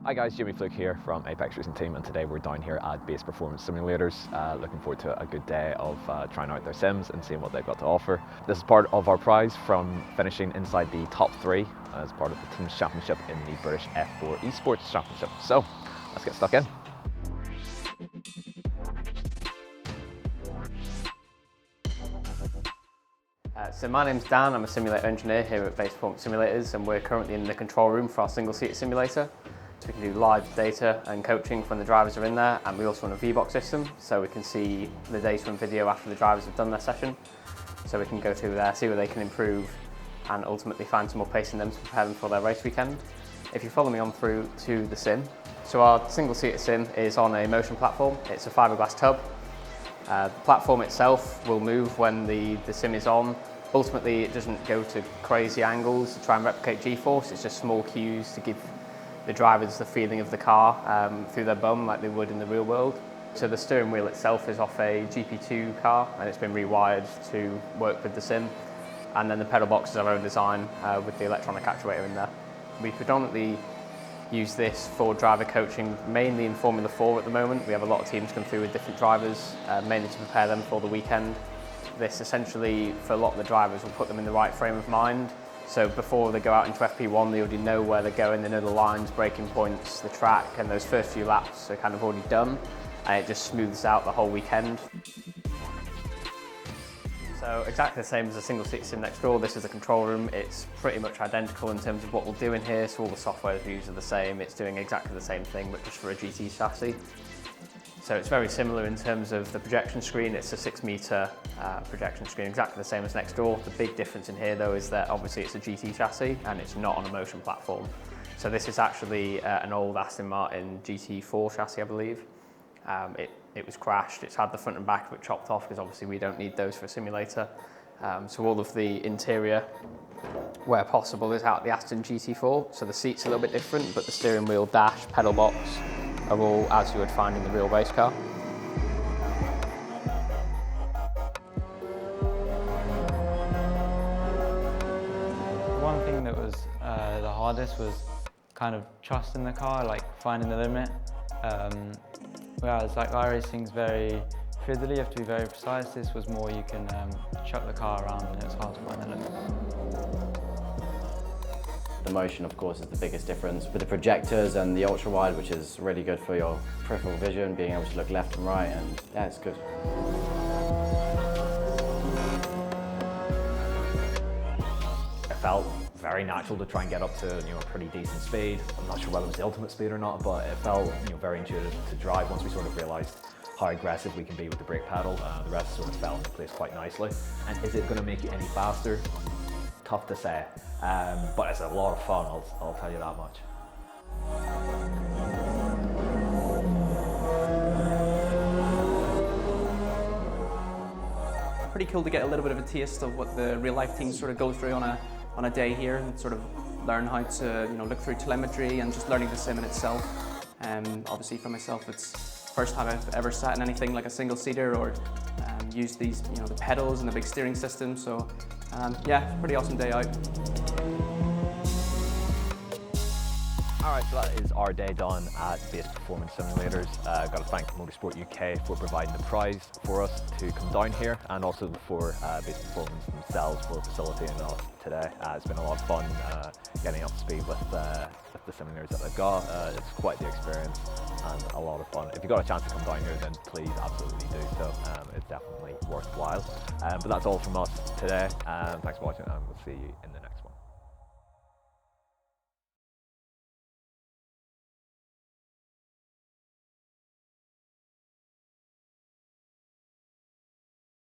Hi guys, Jimmy Fluke here from Apex Racing Team, and today we're down here at Base Performance Simulators. Looking forward to a good day of trying out their sims and seeing what they've got to offer. This is part of our prize from finishing inside the top 3 as part of the Team's Championship in the British F4 Esports Championship. So let's get stuck in. So my name's Dan, I'm a simulator engineer here at Base Performance Simulators, and we're currently in the control room for our single-seater simulator. So we can do live data and coaching when the drivers are in there, and we also run a VBox system, so we can see the data and video after the drivers have done their session. So we can go through there, see where they can improve, and ultimately find some more pace in them to prepare them for their race weekend. If you follow me on through to the sim, so our single-seater sim is on a motion platform. It's a fiberglass tub. The platform itself will move when the sim is on. Ultimately, it doesn't go to crazy angles to try and replicate G-force. It's just small cues to give the drivers the feeling of the car through their bum like they would in the real world. So the steering wheel itself is off a GP2 car, and it's been rewired to work with the sim. And then the pedal box is our own design with the electronic actuator in there. We predominantly use this for driver coaching, mainly in Formula 4 at the moment. We have a lot of teams come through with different drivers, mainly to prepare them for the weekend. This essentially, for a lot of the drivers, will put them in the right frame of mind. So before they go out into FP1, they already know where they're going, they know the lines, braking points, the track, and those first few laps are kind of already done, and it just smooths out the whole weekend. So exactly the same as a single-seater sim next door. This is the control room. It's pretty much identical in terms of what we'll do in here, so all the software views are the same. It's doing exactly the same thing, but just for a GT chassis. So it's very similar in terms of the projection screen. It's a 6-metre projection screen, exactly the same as next door. The big difference in here though is that obviously it's a GT chassis and it's not on a motion platform. So this is actually an old Aston Martin GT4 chassis, I believe. It was crashed. It's had the front and back of it chopped off because obviously we don't need those for a simulator. So all of the interior, where possible, is out the Aston GT4. So the seat's a little bit different, but the steering wheel, dash, pedal box are all as you would find in the real race car. One thing that was the hardest was kind of trusting the car, like finding the limit. Whereas like iRacing's very fiddly, you have to be very precise. This was more you can chuck the car around and it was hard to find the limit. The motion, of course, is the biggest difference. With the projectors and the ultra-wide, which is really good for your peripheral vision, being able to look left and right, and yeah, it's good. It felt very natural to try and get up to a pretty decent speed. I'm not sure whether it was the ultimate speed or not, but it felt very intuitive to drive once we sort of realised how aggressive we can be with the brake pedal. The rest sort of fell into place quite nicely. And is it going to make you any faster? Tough to say, but it's a lot of fun, I'll tell you that much. Pretty cool to get a little bit of a taste of what the real life teams sort of go through on a day here, and sort of learn how to look through telemetry and just learning the sim in itself. Obviously for myself, it's the first time I've ever sat in anything like a single-seater or used these the pedals and the big steering system. So yeah, pretty awesome day out. Alright, so that is our day done at Base Performance Simulators. Got to thank Motorsport UK for providing the prize for us to come down here, and also for Base Performance themselves for facilitating us today. It's been a lot of fun getting up to speed with the simulators that they've got. It's quite the experience and a lot of fun. If you've got a chance to come down here, then please absolutely do so. It's definitely worthwhile. But that's all from us today. Thanks for watching, and we'll see you in the next one.